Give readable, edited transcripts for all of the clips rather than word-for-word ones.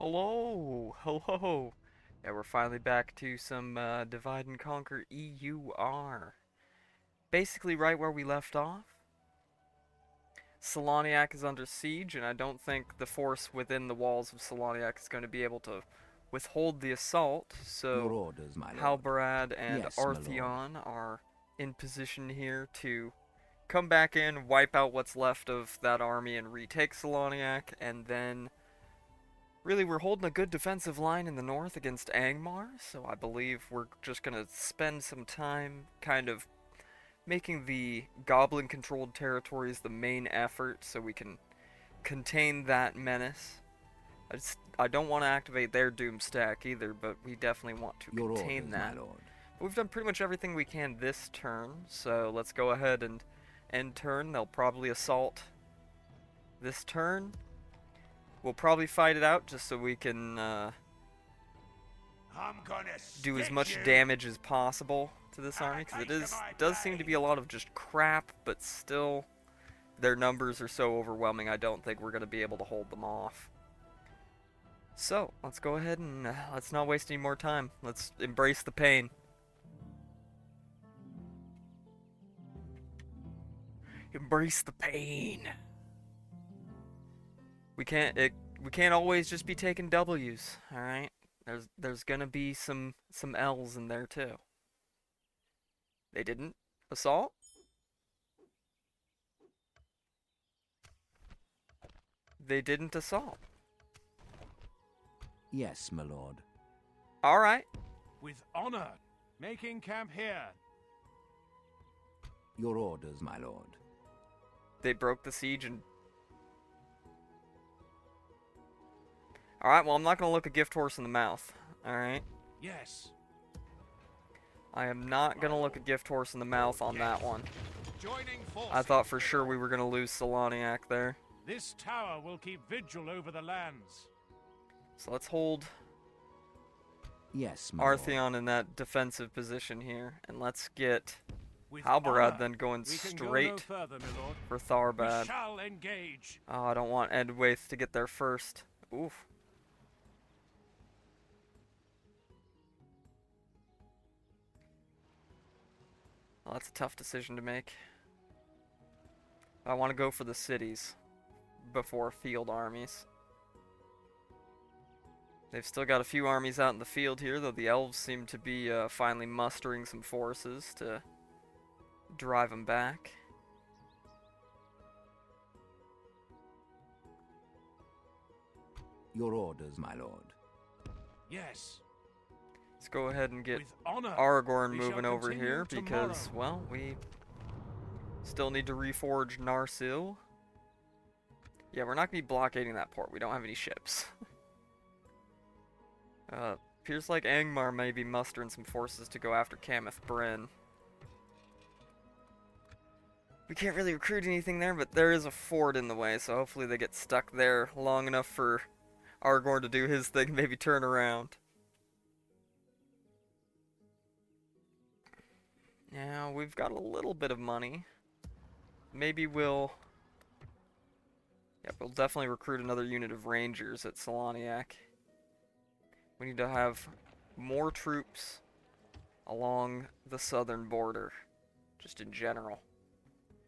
Hello, hello. Yeah, we're finally back to some Divide and Conquer EUR. Basically right where we left off. Celoniach is under siege, and I don't think the force within the walls of Celoniach is going to be able to withhold the assault, Your so orders, my lord. Halbarad and Yes, my lord. Artheon are in position here to come back in, wipe out what's left of that army, and retake Celoniach, and then really, we're holding a good defensive line in the north against Angmar, so I believe we're just going to spend some time kind of making the goblin-controlled territories the main effort so we can contain that menace. I don't want to activate their doom stack either, but we definitely want to Your contain orders, my that. lord. But we've done pretty much everything we can this turn, so let's go ahead and end turn. They'll probably assault this turn. We'll probably fight it out just so we can do as much damage as possible to this army, because does seem to be a lot of just crap, but still their numbers are so overwhelming I don't think we're going to be able to hold them off. So, let's go ahead and let's not waste any more time. Let's embrace the pain. Embrace the pain. We can't always just be taking W's, all right? There's gonna be some L's in there too. They didn't assault. They didn't assault. Yes, my lord. All right. With honor, making camp here. Your orders, my lord. They broke the siege and. All right. Well, I'm not gonna look a gift horse in the mouth. All right. Yes. I am not gonna look a gift horse in the mouth on that one. Joining forces. I thought for sure we were gonna lose Celoniach there. This tower will keep vigil over the lands. So let's hold Yes, my Artheon in that defensive position here, and let's get With Halbarad honor, then going we can straight go no further, my lord. for We Tharbad. shall engage. Oh, I don't want Edwaith to get there first. Oof. Well, that's a tough decision to make. I want to go for the cities before field armies. They've still got a few armies out in the field here, though the elves seem to be finally mustering some forces to drive them back. Your orders, my lord. Yes. Let's go ahead and get With honor, Aragorn we moving shall over continue here tomorrow. because, well, we still need to reforge Narsil. Yeah, we're not going to be blockading that port. We don't have any ships. Appears like Angmar may be mustering some forces to go after Cameth Bryn. We can't really recruit anything there, but there is a fort in the way, so hopefully they get stuck there long enough for Aragorn to do his thing, maybe turn around. Now, we've got a little bit of money. Maybe we'll... Yeah, we'll definitely recruit another unit of Rangers at Celoniach. We need to have more troops along the southern border, just in general.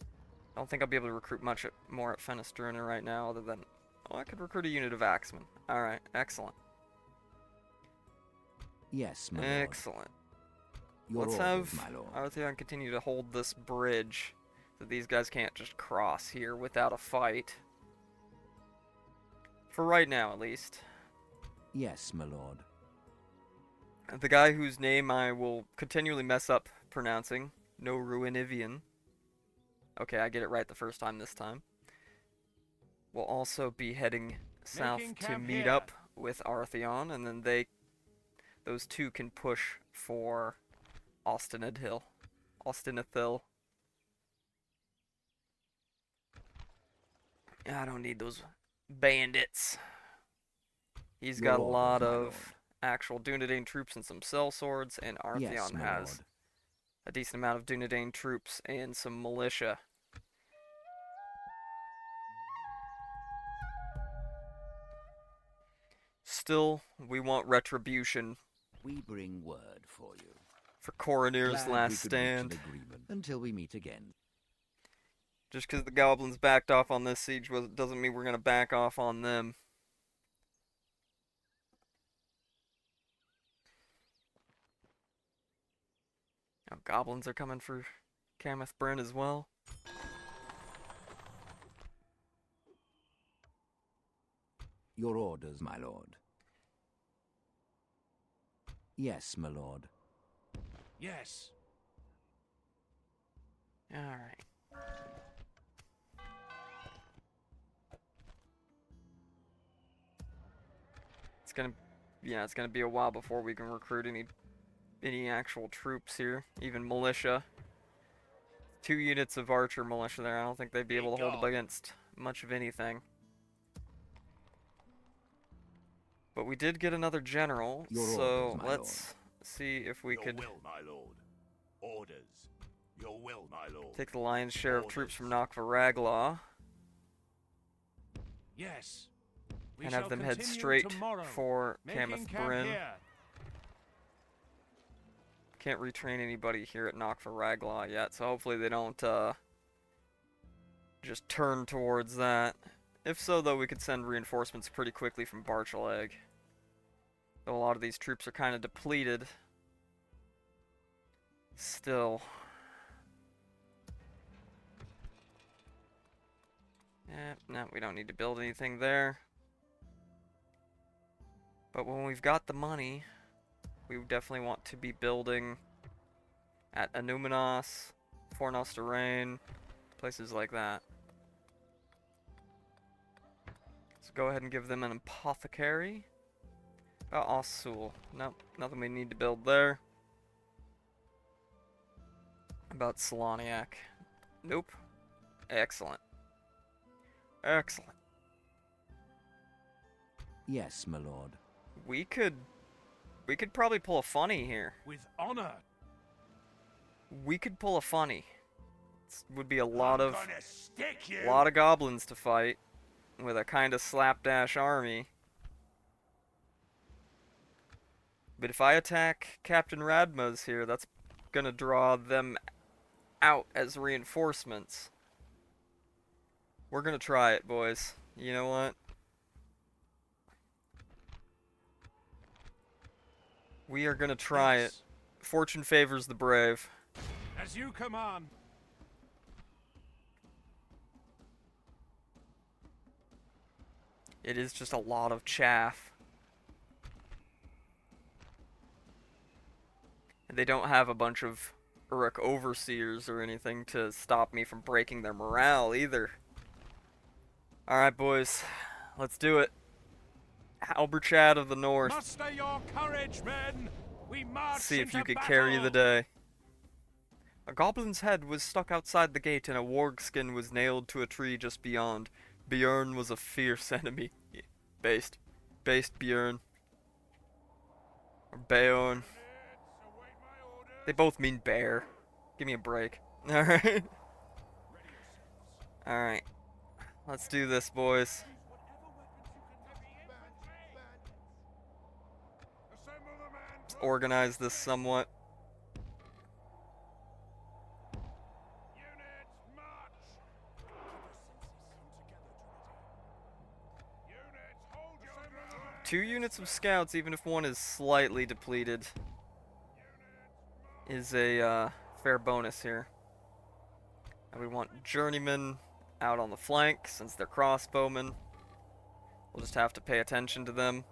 I don't think I'll be able to recruit much more at Fenestruna right now, other than... Oh, I could recruit a unit of Axemen. Alright, excellent. Yes, my lord. Excellent. Your Let's orders, have my lord. Artheon continue to hold this bridge, so these guys can't just cross here without a fight. For right now, at least. Yes, my lord. The guy whose name I will continually mess up pronouncing, No Ruinivian. Okay, I get it right the first time this time. We'll also be heading south to meet here. up with Artheon, and then those two can push for Ostinithil. I don't need those bandits. He's Your got a orders, lot my of lord. actual Dunedain troops and some sellswords, and Artheon Yes, my has lord. a decent amount of Dunedain troops and some militia. still, we want Retribution We bring word for you. for Coroner's Glad last we could stand. reach an agreement. Until we meet again. Just because the Goblins backed off on this siege doesn't mean we're going to back off on them. Now, Goblins are coming for Kameth Bryn as well. Your orders, my lord. Yes, my lord. Yes. Alright. It's gonna be a while before we can recruit any actual troops here, even militia. 2 units of archer militia there. I don't think they'd be able to hold up against much of anything. But we did get another general, Your so orders, my let's see if we could Your will, my lord. Orders. Your will, my lord. take the lion's share of troops from Nakvaragla Yes. We and shall have them head continue straight tomorrow, for making Kameth camp Bryn. here. Can't retrain anybody here at Nakvaragla yet, so hopefully they don't just turn towards that. If so, though, we could send reinforcements pretty quickly from Barchaleg. Though a lot of these troops are kind of depleted. Still. No, we don't need to build anything there. But when we've got the money, we definitely want to be building at Annúminas, Fornosterrain, places like that. So go ahead and give them an apothecary. Ossul. Nope, nothing we need to build there. About Celoniach. Nope. Excellent. Excellent. Yes, my lord. We could probably pull a funny here. With honor. We could pull a funny. This would be a lot I'm of gonna stick you. goblins to fight with a kind of slapdash army. But if I attack Captain Radma's here, that's gonna draw them out as reinforcements. We're gonna try it, boys. You know what? We are gonna try it. Fortune favors the brave. As you command. It is just a lot of chaff. And they don't have a bunch of Uruk overseers or anything to stop me from breaking their morale either. Alright, boys. Let's do it. Halbarad of the North. Muster your courage, men. We march See if into you could battle. carry the day. A goblin's head was stuck outside the gate and a warg skin was nailed to a tree just beyond. Bjorn was a fierce enemy. Based Bjorn. Or Beorn. They both mean bear. Give me a break. Alright. Alright. Let's do this, boys. Let's organize this somewhat. Two units of scouts, even if one is slightly depleted, is a fair bonus here. And we want journeymen out on the flank, since they're crossbowmen. We'll just have to pay attention to them.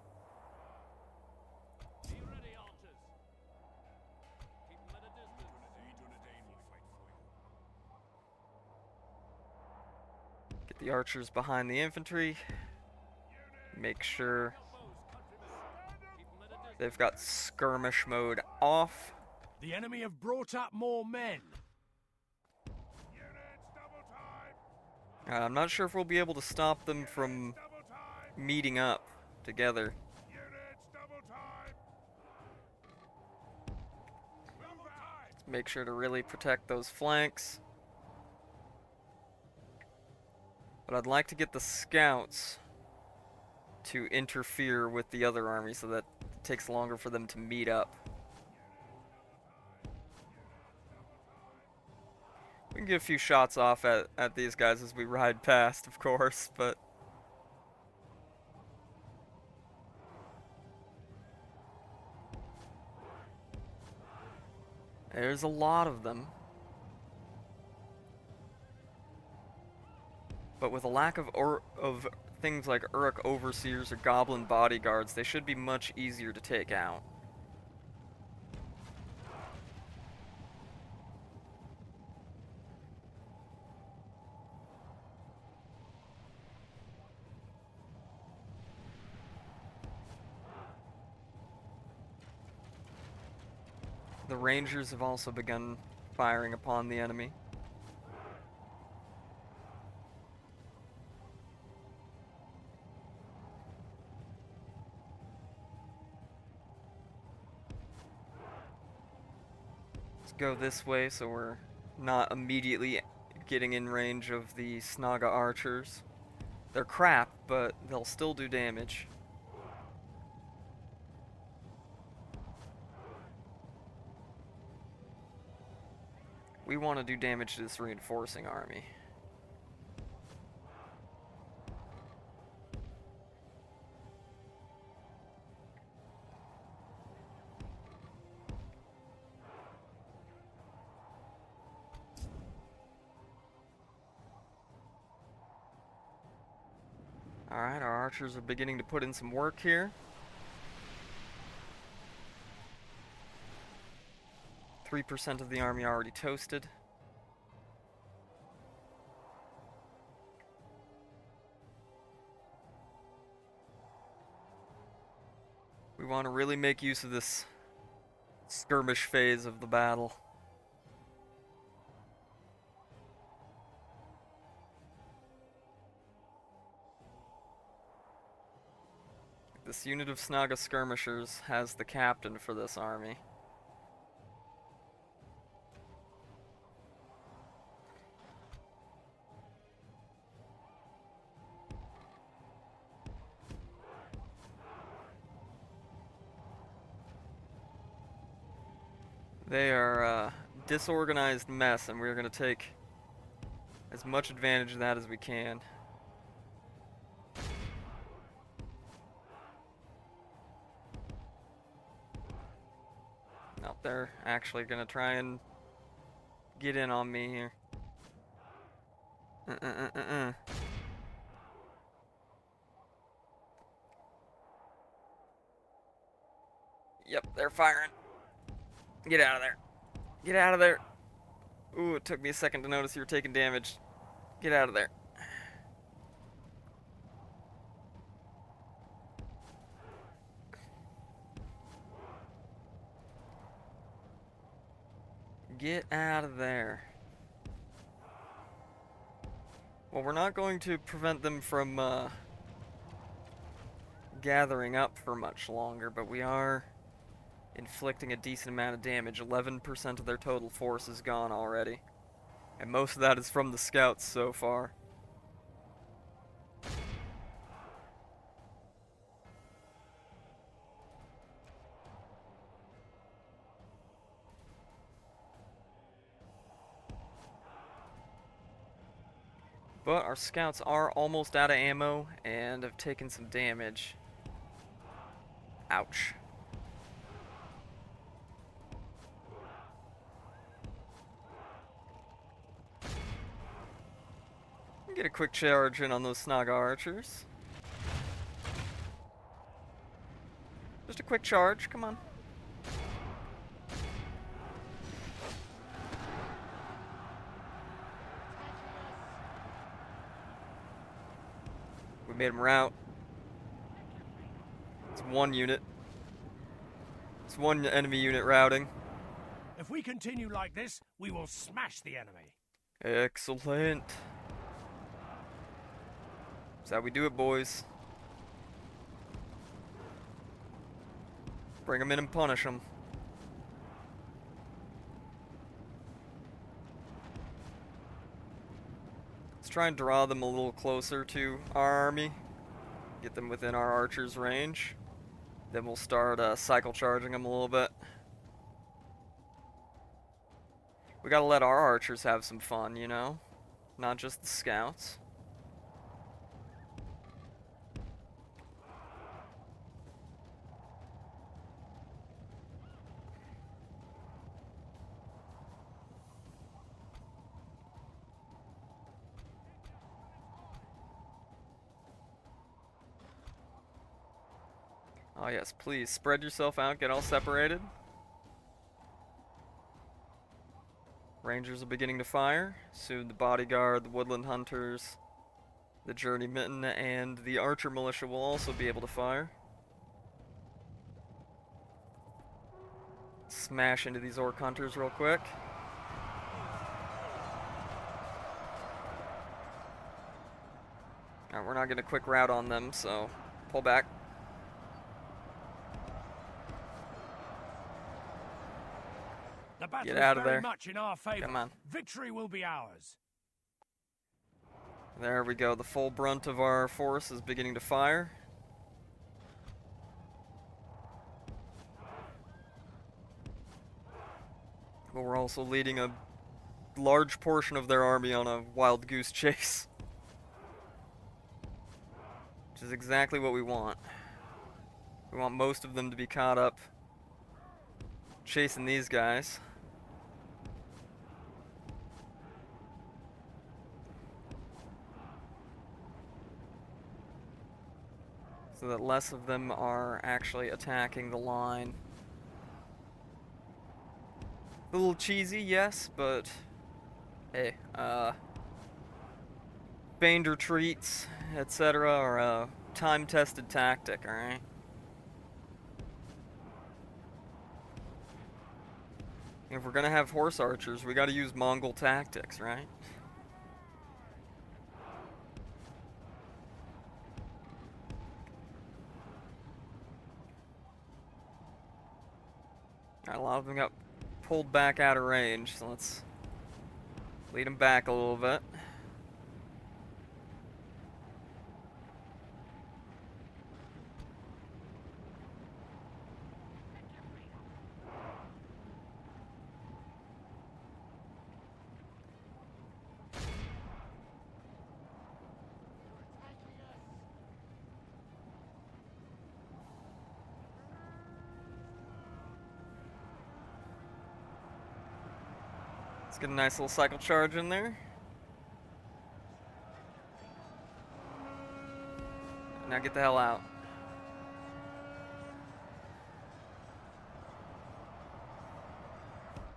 Get the archers behind the infantry. Make sure they've got skirmish mode off. The enemy have brought up more men. I'm not sure if we'll be able to stop them from meeting up together. Let's make sure to really protect those flanks. But I'd like to get the scouts to interfere with the other army so that it takes longer for them to meet up. We can get a few shots off at these guys as we ride past, of course, but there's a lot of them. But with a lack of things like Uruk Overseers or Goblin Bodyguards, they should be much easier to take out. The Rangers have also begun firing upon the enemy. Let's go this way so we're not immediately getting in range of the Snaga archers. They're crap, but they'll still do damage. We want to do damage to this reinforcing army. Alright, our archers are beginning to put in some work here. 3% of the army already toasted. We want to really make use of this skirmish phase of the battle. This unit of Snaga skirmishers has the captain for this army. They are a disorganized mess, and we're going to take as much advantage of that as we can. Nope, they're actually going to try and get in on me here. Yep, they're firing. Get out of there. Get out of there. Ooh, it took me a second to notice you were taking damage. Get out of there. Get out of there. Well, we're not going to prevent them from gathering up for much longer, but we are inflicting a decent amount of damage. 11% of their total force is gone already. And most of that is from the scouts so far. But our scouts are almost out of ammo and have taken some damage. Ouch. Get a quick charge in on those Snaga archers. Just a quick charge, come on. We made him rout. It's one unit. It's one enemy unit routing. If we continue like this, we will smash the enemy. Excellent. That's how we do it, boys. Bring them in and punish them. Let's try and draw them a little closer to our army. Get them within our archers' range. Then we'll start cycle charging them a little bit. We gotta let our archers have some fun, you know? Not just the scouts. Oh yes, please, spread yourself out, get all separated. Rangers are beginning to fire. Soon the bodyguard, the woodland hunters, the journeymen, and the archer militia will also be able to fire. Smash into these orc hunters real quick. Alright, we're not getting a quick rout on them, so pull back. The battle Get is out of very there. much in our favor. Come on. Victory will be ours. There we go. The full brunt of our force is beginning to fire. But we're also leading a large portion of their army on a wild goose chase. Which is exactly what we want. We want most of them to be caught up chasing these guys. So that less of them are actually attacking the line. A little cheesy, yes, but hey, feigned retreats, etc. are a time-tested tactic, alright? If we're gonna have horse archers, we gotta use Mongol tactics, right? A lot of them got pulled back out of range, so let's lead them back a little bit. Let's get a nice little cycle charge in there. Now get the hell out.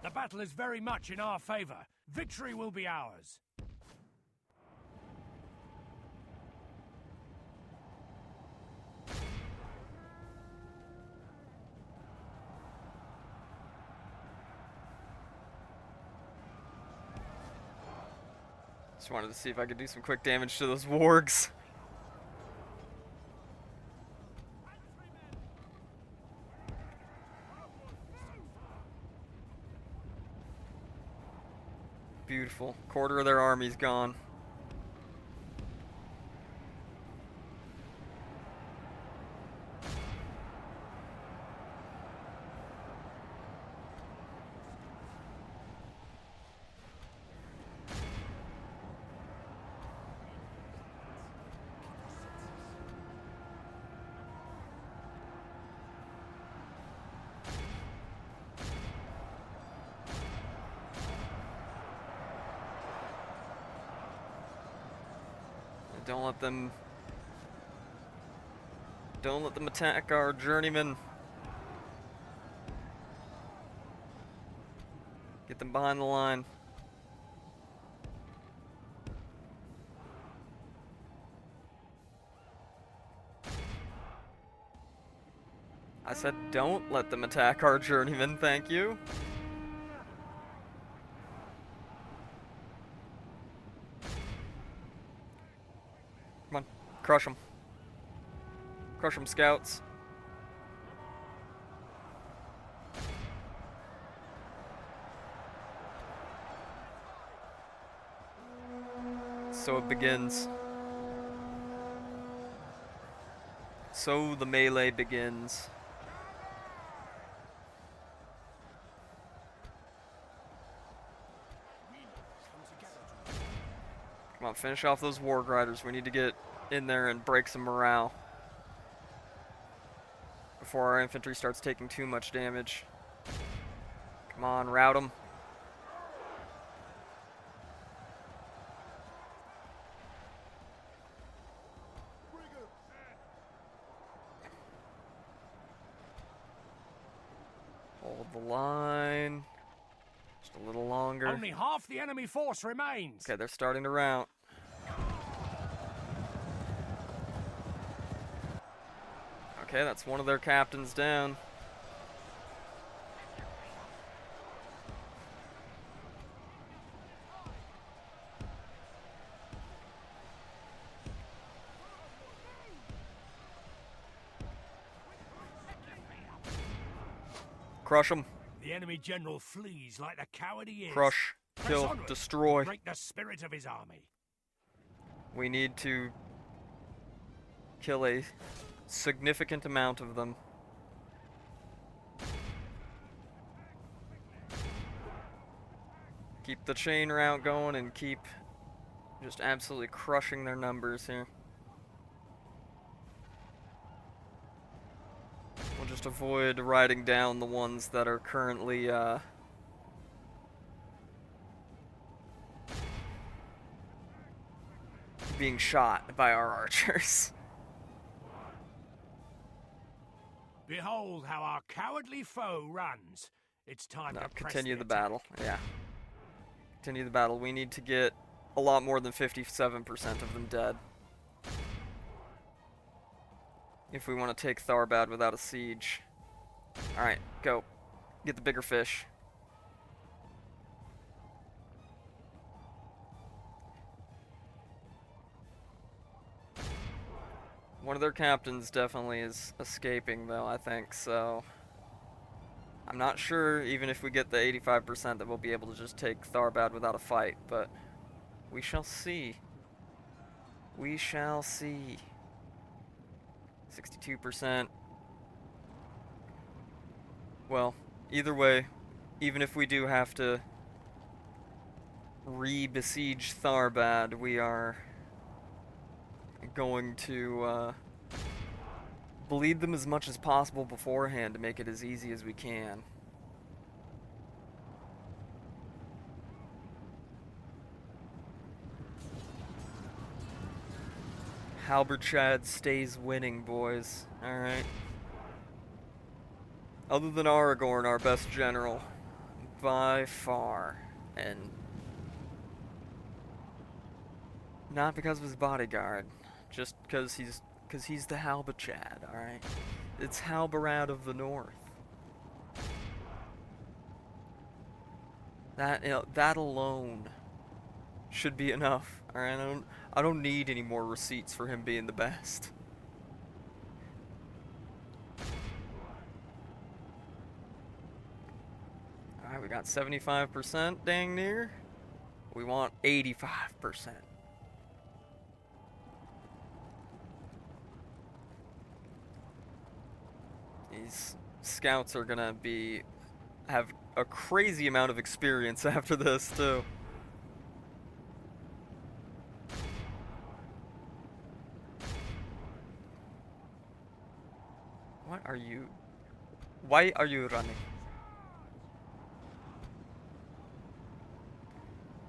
The battle is very much in our favor. Victory will be ours. Just wanted to see if I could do some quick damage to those wargs. Beautiful. Quarter of their army's gone. Don't let them attack our journeymen. Get them behind the line. I said don't let them attack our journeymen, thank you. Come on, crush them. Crush them, scouts. So it begins. So the melee begins. Come on, finish off those Warg Riders. We need to get in there and break some morale before our infantry starts taking too much damage. Come on, rout them. Hold the line. Just a little longer. Only half the enemy force remains. Okay, they're starting to rout. Okay, that's one of their captains down. Crush them. The enemy general flees like the coward he is. Crush. Press Kill. onward. Destroy. Break the spirit of his army. We need to kill a significant amount of them. Keep the chain route going and keep just absolutely crushing their numbers here. We'll just avoid riding down the ones that are currently being shot by our archers. Behold how our cowardly foe runs. It's time No, to press continue the attack. battle. Yeah. Continue the battle. We need to get a lot more than 57% of them dead if we want to take Tharbad without a siege. Alright, go. Get the bigger fish. One of their captains definitely is escaping, though, I think, so I'm not sure, even if we get the 85%, that we'll be able to just take Tharbad without a fight, but we shall see. We shall see. 62%. Well, either way, even if we do have to re-besiege Tharbad, we are going to bleed them as much as possible beforehand to make it as easy as we can. Halbarad stays winning, boys. Alright. Other than Aragorn, our best general, by far. And not because of his bodyguard, just because he's the Halbarad, alright? It's Halbarad of the North. That alone should be enough, alright? I don't need any more receipts for him being the best. Alright, we got 75%, dang near. We want 85%. These scouts are gonna have a crazy amount of experience after this, too. What are you... Why are you running?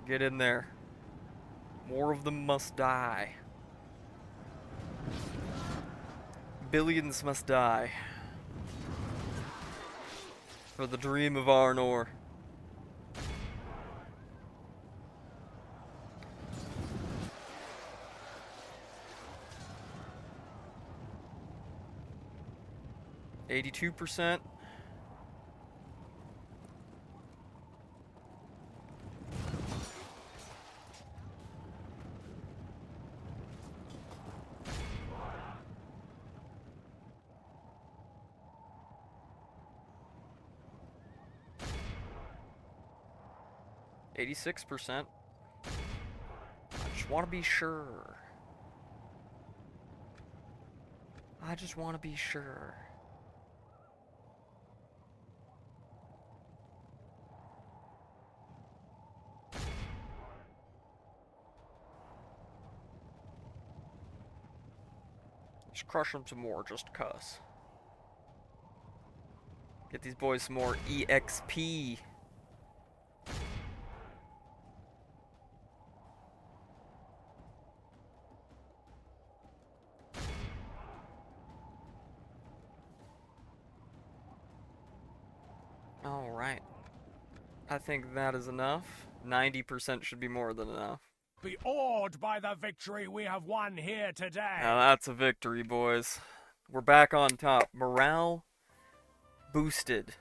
Get in there. More of them must die. Billions must die. For the dream of Arnor. %. 86%. I just want to be sure. I just want to be sure. Let's crush them some more, just cuss. Get these boys some more EXP. Alright. I think that is enough. 90% should be more than enough. Be awed by the victory we have won here today. Now that's a victory, boys. We're back on top. Morale boosted.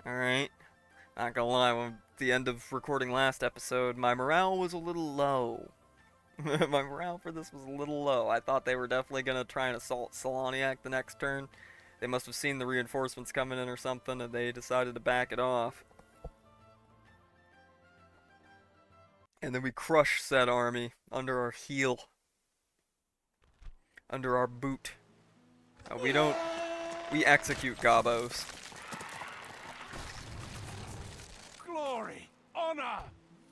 Alright. Not gonna lie, at the end of recording last episode, my morale was a little low. My morale for this was a little low. I thought they were definitely gonna try and assault Celoniach the next turn. They must have seen the reinforcements coming in or something, and they decided to back it off. And then we crush said army under our heel. Under our boot. We execute gobos. Glory, honor,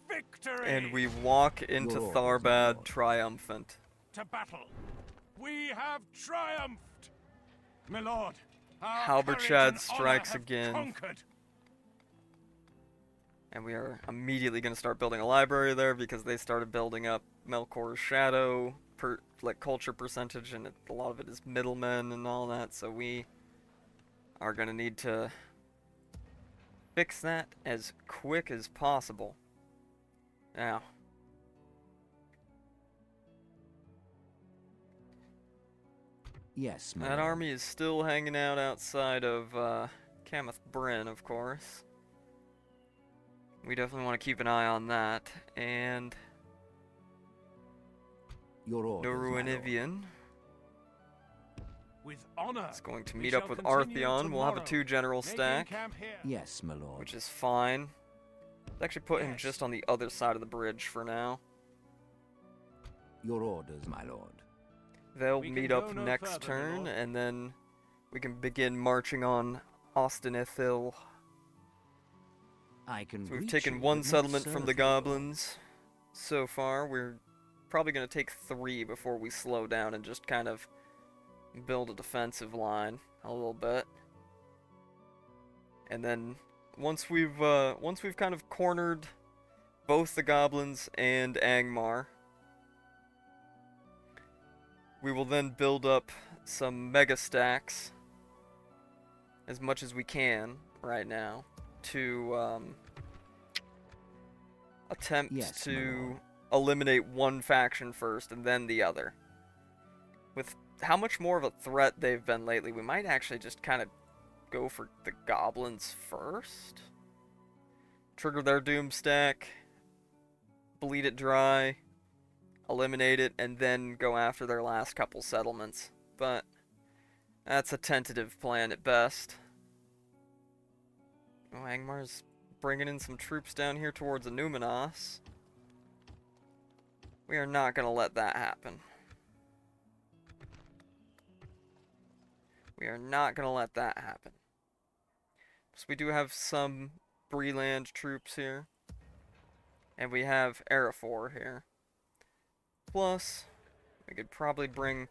victory. And we walk into Your orders, Tharbad my lord. triumphant. To battle. We have triumphed. My lord, our Halbarad courage and strikes honor have again. conquered. And we are immediately going to start building a library there because they started building up Melkor's shadow, culture percentage, and a lot of it is middlemen and all that, so we are going to need to fix that as quick as possible. Now, Yes, my that lord. army is still hanging out outside of Kameth Bryn, of course. We definitely want to keep an eye on that. And Your orders, my lord. Noruanivian With honor. is going to we meet shall up with continue Artheon. We'll have a tomorrow, 2-general making stack, camp here. Yes, my lord. which is fine. Let's actually put him Yes. just on the other side of the bridge for now. Your orders, my lord. They'll We can meet go up no next further, my turn, lord. and then we can begin marching on Austinethil. I can So we've reach taken you, one but not settlement from the serve you, my lord. goblins so far. We're probably going to take 3 before we slow down and just kind of build a defensive line a little bit. And then once we've kind of cornered both the goblins and Angmar, we will then build up some mega stacks as much as we can right now to attempt Yes, my to lord. eliminate one faction first and then the other. With how much more of a threat they've been lately, we might actually just kind of go for the goblins first. Trigger their doom stack, bleed it dry, eliminate it, and then go after their last couple settlements. But that's a tentative plan at best. Oh, Angmar's bringing in some troops down here towards Annúminas. We are not going to let that happen. We are not going to let that happen. So we do have some Breland troops here. And we have Arafor here. Plus, we could probably bring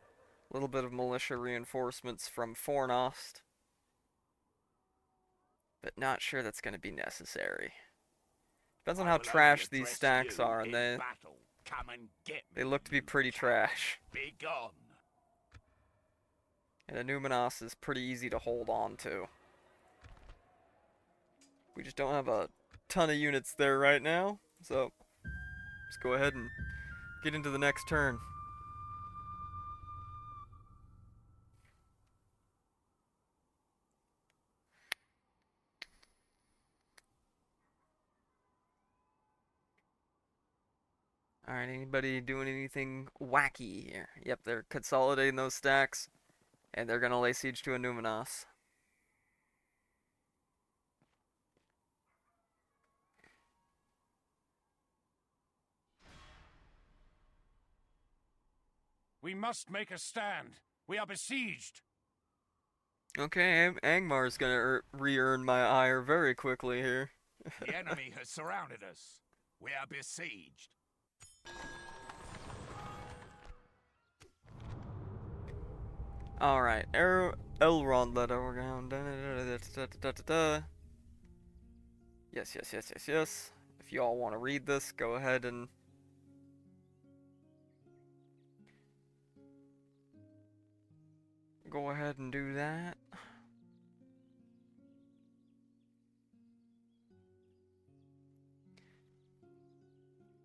a little bit of militia reinforcements from Fornost. But not sure that's going to be necessary. Depends on I how will only trash these address stacks you are, and in battle. Come and get they me, look to be you pretty coward. trash. Be gone. And Annúminas is pretty easy to hold on to. We just don't have a ton of units there right now, so let's go ahead and get into the next turn. Alright, anybody doing anything wacky here? Yep, they're consolidating those stacks, and they're gonna lay siege to Annúminas. We must make a stand. We are besieged. Okay, Angmar's gonna re-earn my ire very quickly here. The enemy has surrounded us. We are besieged. Alright, Elrond led over down. Yes, yes, yes, yes, yes. If you all want to read this, go ahead and do that.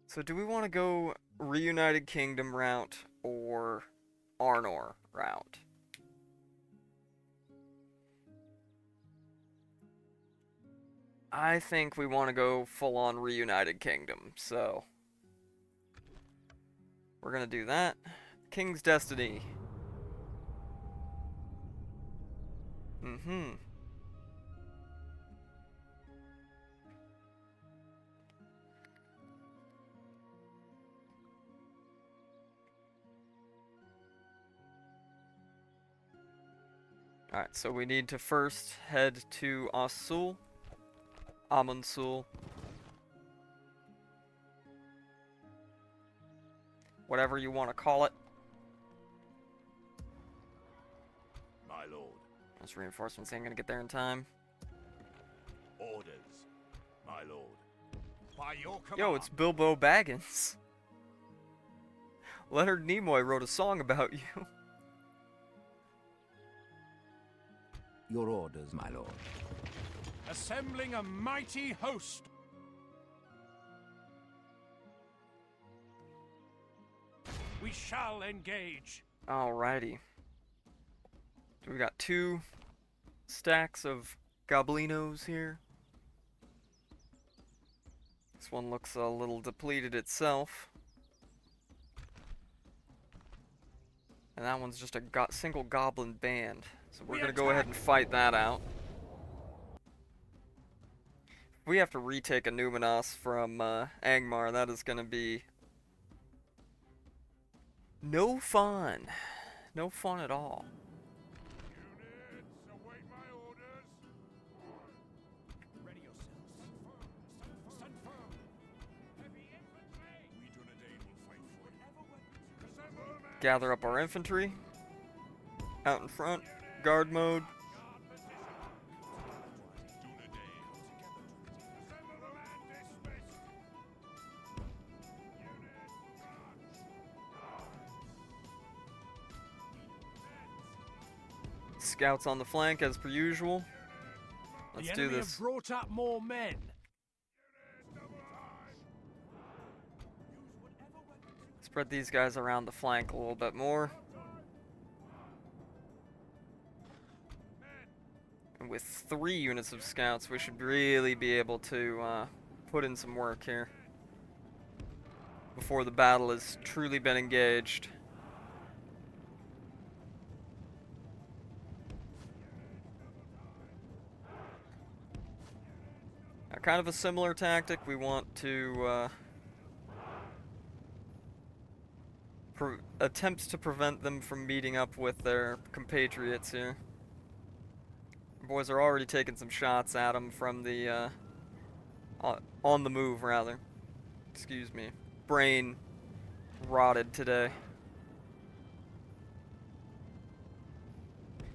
So do we want to go Reunited Kingdom route or Arnor route? I think we want to go full-on Reunited Kingdom, so we're gonna do that. King's Destiny. Mm-hmm. Alright, so we need to first head to Asul. Amunsul. Whatever you want to call it. My lord. Those reinforcements ain't gonna get there in time. Orders. My lord. By your command. Yo, it's Bilbo Baggins. Leonard Nimoy wrote a song about you. Your orders, my lord. Assembling a mighty host. We shall engage. Alrighty. So we got 2 stacks of Goblinos here. This one looks a little depleted itself. And that one's just a single goblin band. So we're gonna go ahead and fight that out. If we have to retake Annúminas from Angmar, that is gonna be no fun. No fun at all. Units, await my orders. Ready yourselves. Stand firm. Heavy infantry. We Dunedain will fight for you. Assemble men. Gather up our infantry. Out in front. Guard mode. Scouts on the flank as per usual. Let's do this. Have brought up more men. Spread these guys around the flank a little bit more. And with 3 units of scouts, we should really be able to put in some work here before the battle has truly been engaged. Now, kind of a similar tactic. We want to attempt to prevent them from meeting up with their compatriots here. Boys are already taking some shots at them from the on the move, rather. Excuse me. Brain rotted today.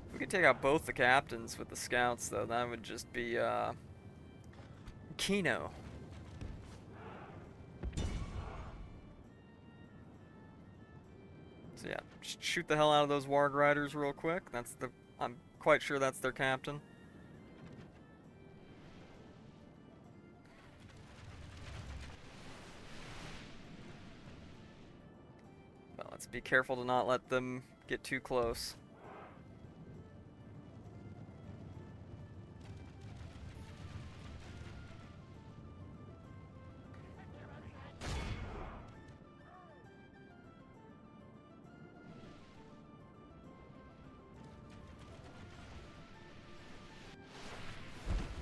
If we could take out both the captains with the scouts, though, that would just be Kino. So yeah, just shoot the hell out of those Warg Riders real quick. I'm quite sure that's their captain. But let's be careful to not let them get too close.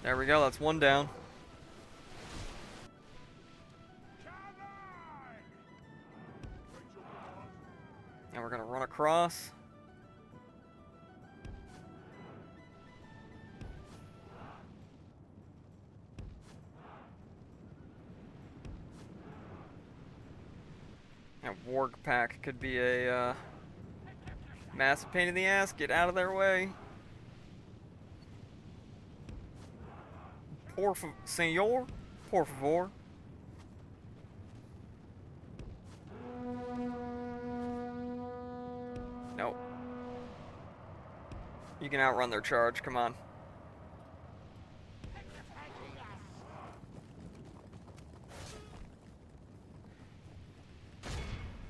There we go, that's one down. And we're gonna run across. That warg pack could be a massive pain in the ass. Get out of their way. Senor? Por favor. Nope. You can outrun their charge, come on.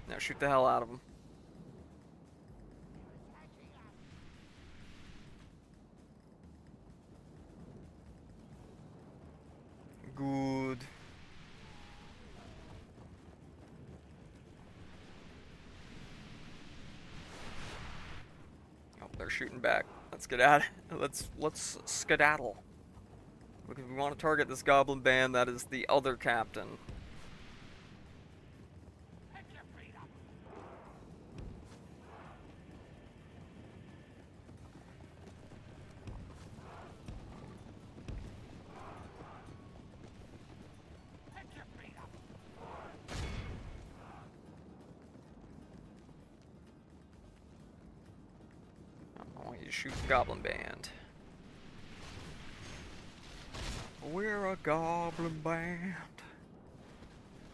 Now shoot the hell out of them. Good. Oh, they're shooting back. Let's get out. Let's skedaddle. Because we want to target this goblin band that is the other captain. I want you to shoot the goblin band. We're a goblin band.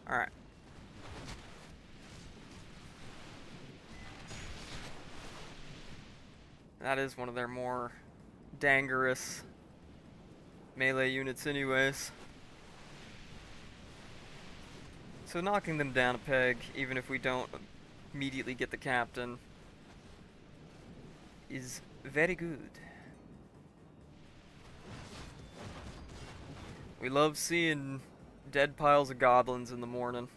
Alright. That is one of their more dangerous melee units anyways. So knocking them down a peg, even if we don't immediately get the captain, is very good. We love seeing dead piles of goblins in the morning.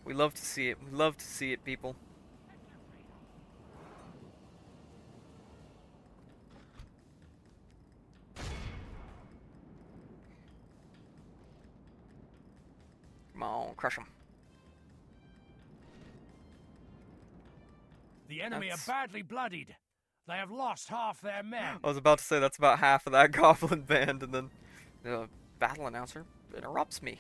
We love to see it. We love to see it, people. Come on, crush them. The enemy are badly bloodied. They have lost half their men. I was about to say that's about half of that goblin band, and then the battle announcer interrupts me.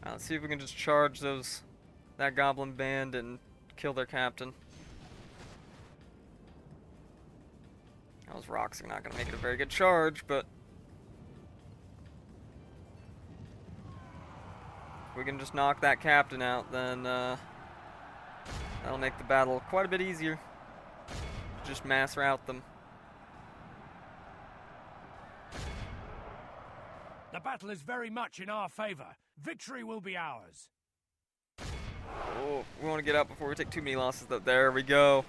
Let's see if we can just charge that goblin band and kill their captain. Those rocks are not going to make it a very good charge, but if we can just knock that captain out, then that'll make the battle quite a bit easier. Just mass rout them. The battle is very much in our favor. Victory will be ours. Oh, we want to get out before we take too many losses. There we go.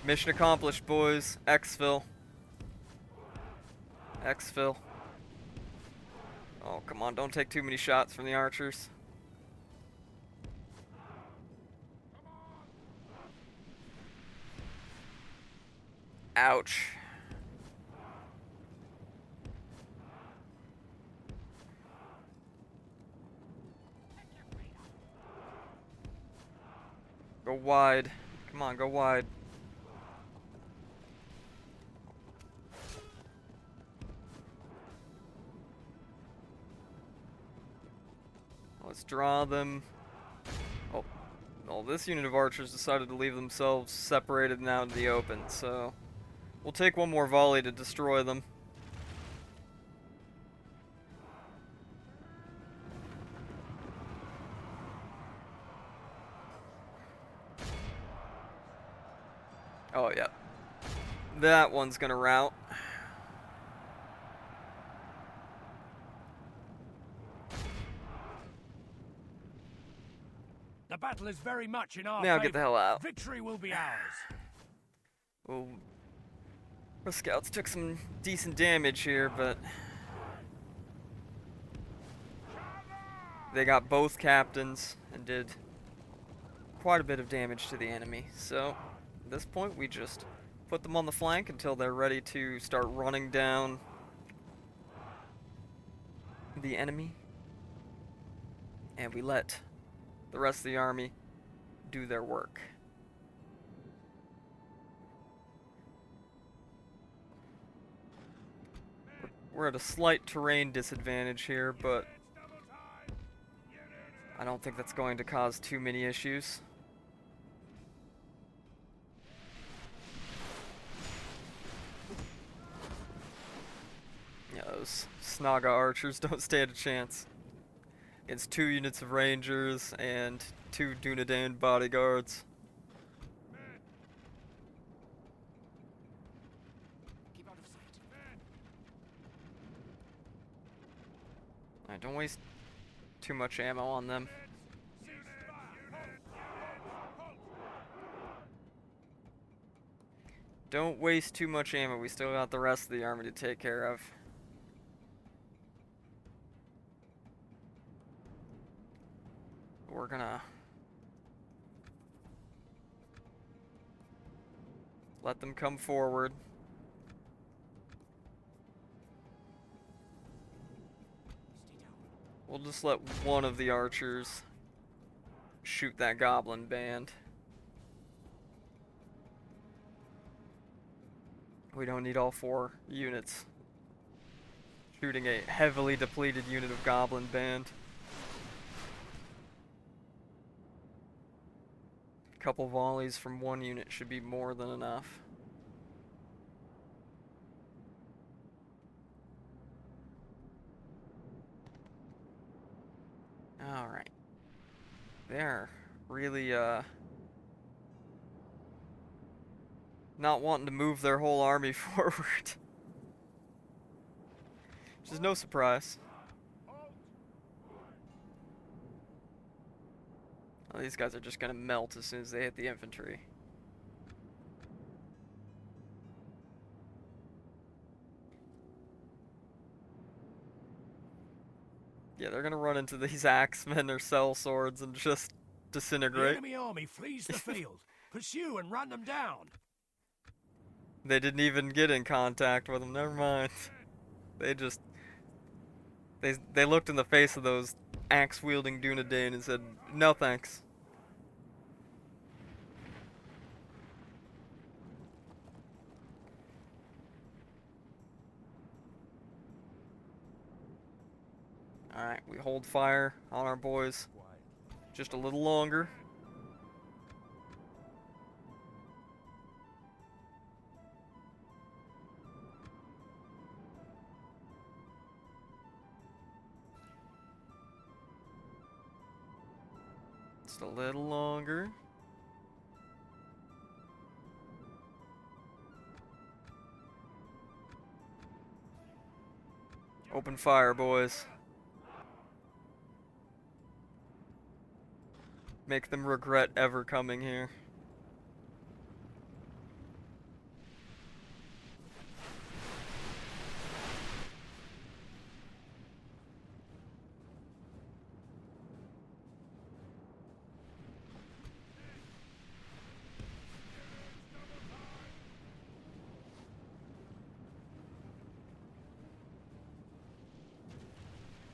Mission accomplished, boys. Exfil. Exfil. Oh, come on. Don't take too many shots from the archers. Ouch. Go wide. Come on, go wide. Let's draw them. Oh, well, this unit of archers decided to leave themselves separated and out in the open, so we'll take one more volley to destroy them. Oh, yeah. That one's gonna rout. The battle is very much in our Now favor. get the hell out. Victory will be ours. Well, our scouts took some decent damage here, but they got both captains and did quite a bit of damage to the enemy. So at this point, we just put them on the flank until they're ready to start running down the enemy. And we let the rest of the army do their work. We're at a slight terrain disadvantage here, but I don't think that's going to cause too many issues. Yeah, those Snaga archers don't stand a chance against 2 units of rangers and 2 Dunedain bodyguards. Keep out of sight. Alright, don't waste too much ammo on them. Don't waste too much ammo. We still got the rest of the army to take care of. We're gonna let them come forward. We'll just let one of the archers shoot that goblin band. We don't need all 4 units shooting a heavily depleted unit of goblin band. A couple volleys from 1 unit should be more than enough. Alright. They're really, not wanting to move their whole army forward. Which is no surprise. Oh, these guys are just gonna melt as soon as they hit the infantry. Yeah, they're gonna run into these axemen or sellswords and just The disintegrate. enemy army flees the field. Pursue and run them down. They didn't even get in contact with them, never mind. They just... They looked in the face of those axe-wielding Dunedain and said, no thanks. Alright, we hold fire on our boys just a little longer. Just a little longer. Open fire, boys. Make them regret ever coming here.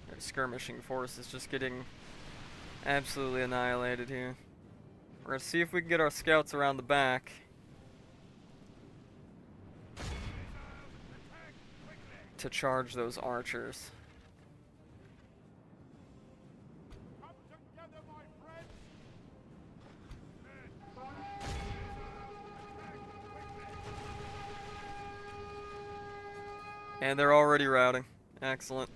Their skirmishing force is just getting absolutely annihilated here. We're gonna see if we can get our scouts around the back to charge those archers. And they're already routing. Excellent.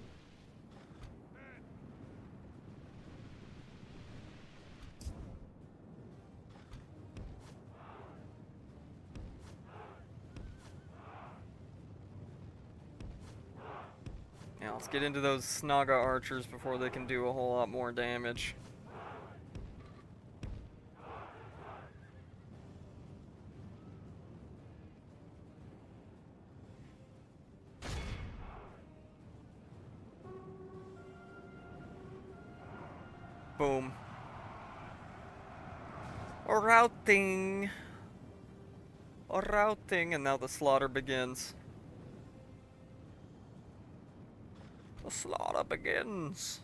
Yeah, let's get into those Snaga archers before they can do a whole lot more damage. Boom. Routing. Routing, and now the slaughter begins. The slaughter begins.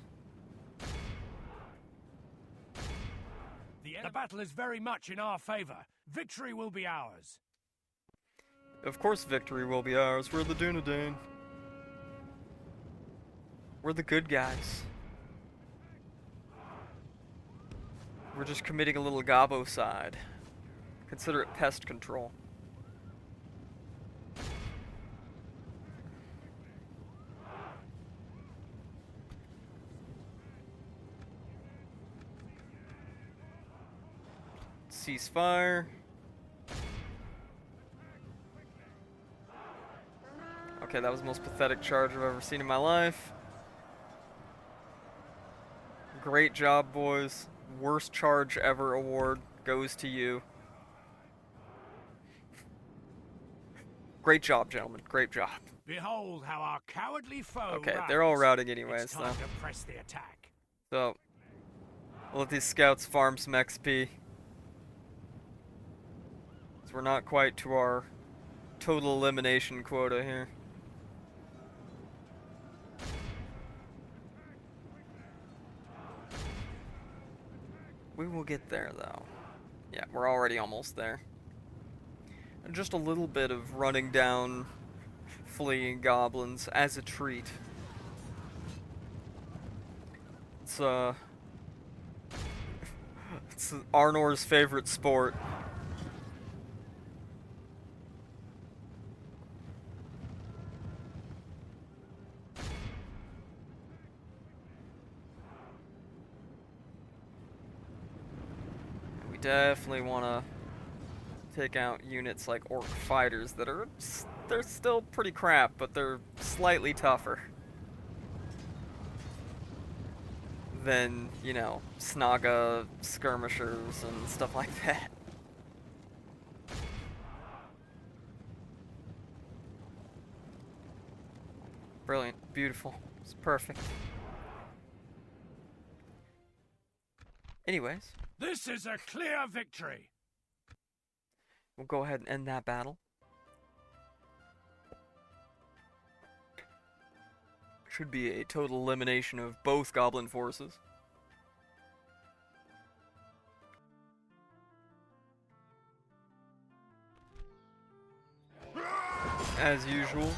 The battle is very much in our favor. Victory will be ours. Of course victory will be ours. We're the Dunedain. We're the good guys. We're just committing a little gobbo-cide. Consider it pest control. Ceasefire. Okay, that was the most pathetic charge I've ever seen in my life. Great job, boys. Worst charge ever award goes to you. Great job, gentlemen. Great job. Behold how our cowardly foe Okay, runs. they're all routing anyways, It's time to press the attack. So, we'll let these scouts farm some XP. So we're not quite to our total elimination quota here. We will get there, though. Yeah, we're already almost there. And just a little bit of running down fleeing goblins as a treat. It's it's Arnor's favorite sport. We definitely want to take out units like orc fighters that are they're still pretty crap, but they're slightly tougher than, you know, Snaga skirmishers and stuff like that. Brilliant, beautiful, it's perfect. Anyways, This is a clear victory. we'll go ahead and end that battle. Should be a total elimination of both goblin forces. As usual,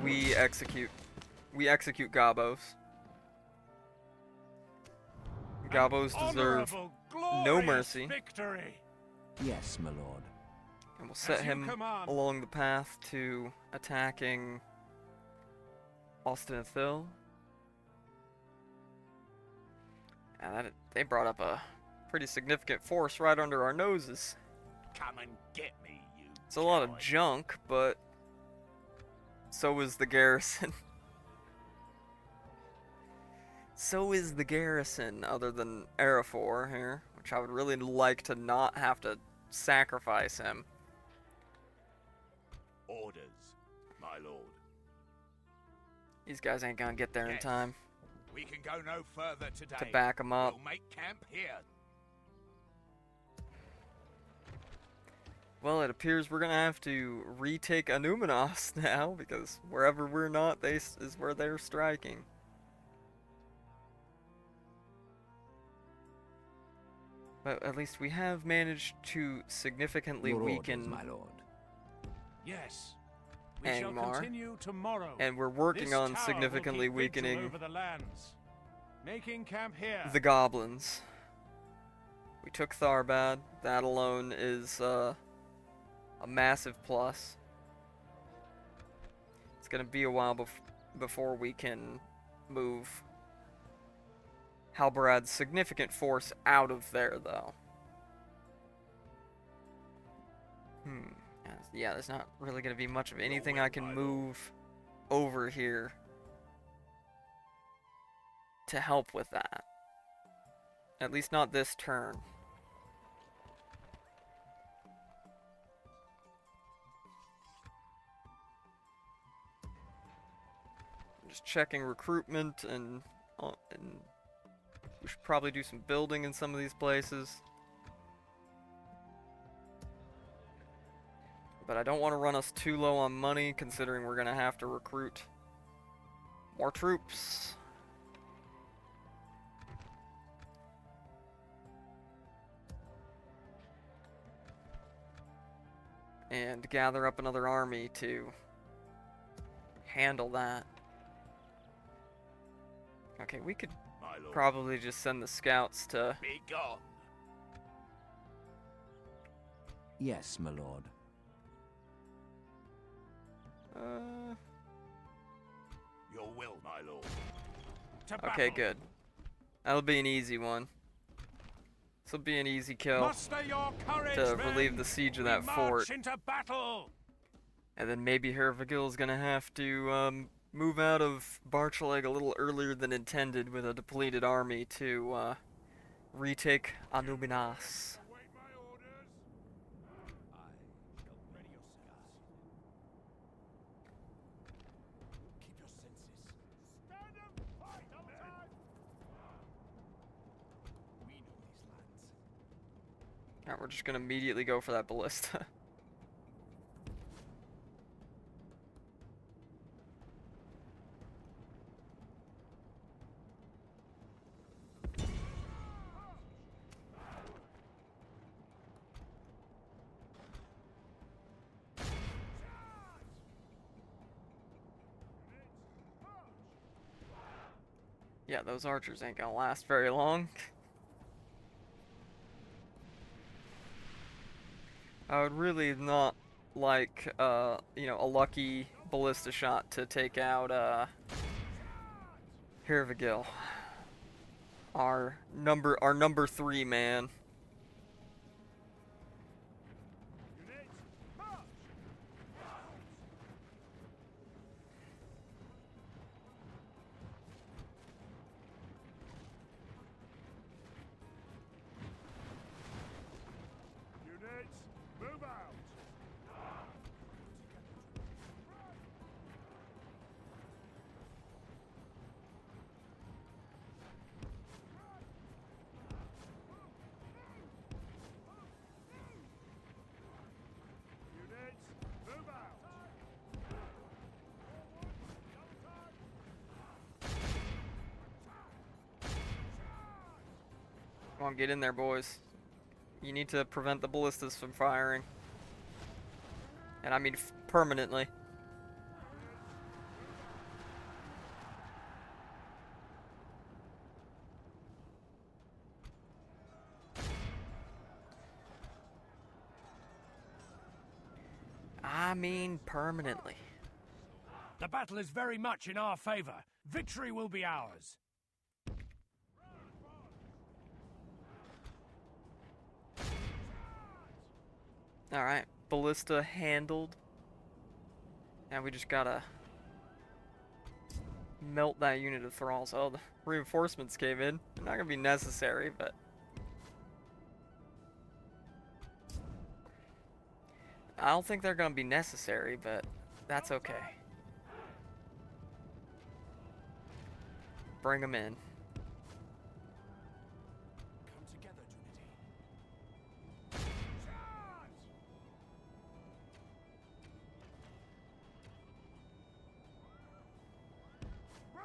we execute Gobbos. Gobbos deserve Honorable, no glorious mercy. Victory. Yes, my lord. And we'll set As you him command. along the path to attacking Austin-Athil. And they brought up a pretty significant force right under our noses. Come and get me, you. It's a lot of coward. junk, but so is the garrison. So is the garrison, other than Arafor here, which I would really like to not have to sacrifice him. Orders, my lord. These guys ain't gonna get there in Yes. time We can go no further today. to back them up. We'll make camp here. Well, it appears we're gonna have to retake Annúminas now, because wherever we're not, is where they're striking. But at least we have managed to significantly Your weaken, orders, my lord. Yes. We shall Angmar. continue tomorrow. and we're working This on tower significantly will keep vigil weakening over the lands. Making camp here. the goblins. We took Tharbad. That alone is a massive plus. It's gonna be a while before we can move Halbarad's significant force out of there, though. Yeah, there's not really gonna be much of anything will, I can my lord. move over here to help with that. At least not this turn. Just checking recruitment and we should probably do some building in some of these places. But I don't want to run us too low on money, considering we're going to have to recruit more troops. And gather up another army to handle that. Okay, we could My lord. probably just send the scouts to... Be gone. Yes, my lord. Your will, my lord. To Okay, battle. good. That'll be an easy one. This will be an easy kill Muster your courage, to men. relieve the siege of We that march fort. into battle. And then maybe Hervagil's gonna have to move out of Barchaleg a little earlier than intended with a depleted army to retake Annúminas. Await my orders. Ready your scouts. Keep your senses. Stand and fight, men. We know these lands. Alright, we're just gonna immediately go for that ballista. Yeah, those archers ain't gonna last very long. I would really not like, you know, a lucky ballista shot to take out, Hervagil. Our number 3 man. Units, march. Units, move out. Units, move out. Come on, get in there, boys. You need to prevent the ballistas from firing. And I mean permanently. I mean permanently. The battle is very much in our favor. Victory will be ours. Alright, ballista handled. Now we just gotta melt that unit of thralls. Oh, the reinforcements came in. They're not gonna be necessary, but... I don't think they're gonna be necessary, but that's okay. Bring them in. Come together, Trinity. Run!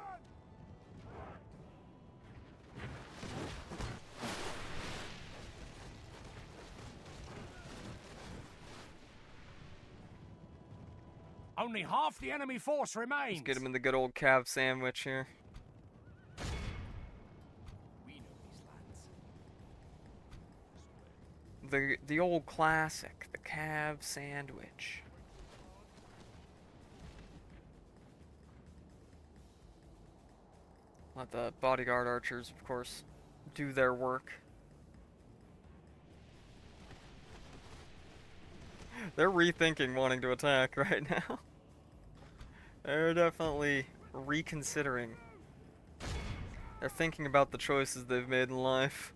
Only half the enemy force remains. Let's get them in the good old cab sandwich here. We know these lands. The old classic, the cab sandwich. Let the bodyguard archers, of course, do their work. They're rethinking wanting to attack right now. They're definitely reconsidering. They're thinking about the choices they've made in life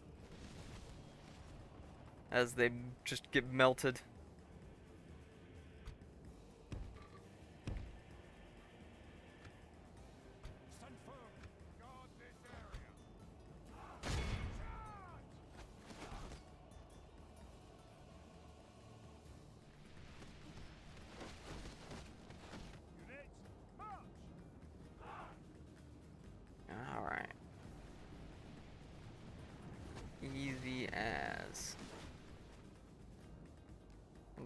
as they just get melted. Stand firm. Guard this area.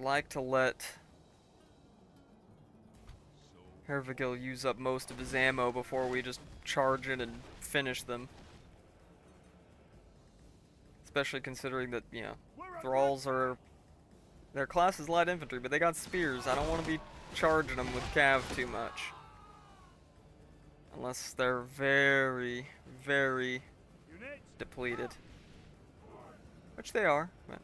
I'd like to let Hervigil use up most of his ammo before we just charge in and finish them. Especially considering that, you know, thralls are... Their class is light infantry, but they got spears. I don't want to be charging them with cav too much. Unless they're very, very depleted. Which they are, but...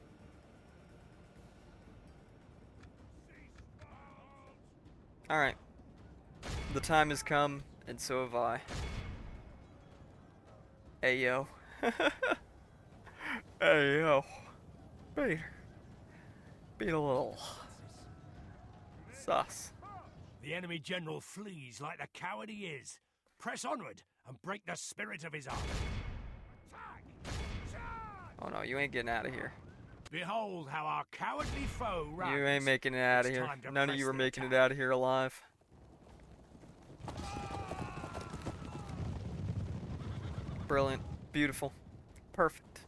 Alright. The time has come, and so have I. Ayo. Ayo. Be a little... sus. The enemy general flees like the coward he is. Press onward and break the spirit of his army. Oh no, you ain't getting out of here. Behold how our cowardly foe runs. You ain't making it out of It's here. time to None of press you are the making it attack. out of here alive. Brilliant. Beautiful. Perfect.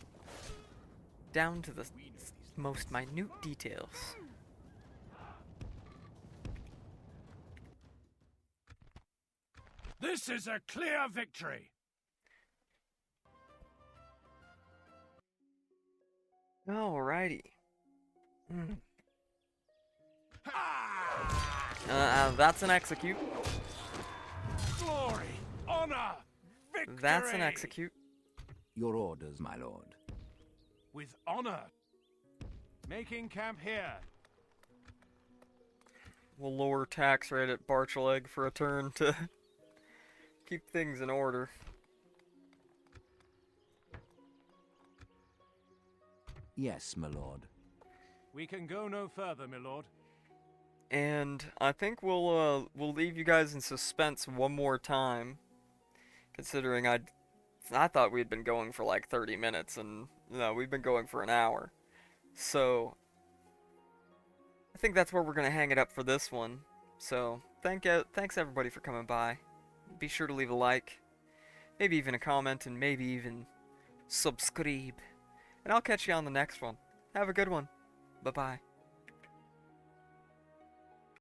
Down to the most minute details. This is a clear victory. Alrighty. Ah! That's an execute. Glory, honor, victory. That's an execute. Your orders, my lord. With honor. Making camp here. We'll lower tax rate at Barchaleg for a turn to keep things in order. Yes, my lord. We can go no further, my lord. And I think we'll leave you guys in suspense one more time, considering I thought we'd been going for like 30 minutes, and no, we've been going for an hour. So I think that's where we're gonna hang it up for this one. So thanks everybody for coming by. Be sure to leave a like, maybe even a comment, and maybe even subscribe. And I'll catch you on the next one. Have a good one. Bye bye.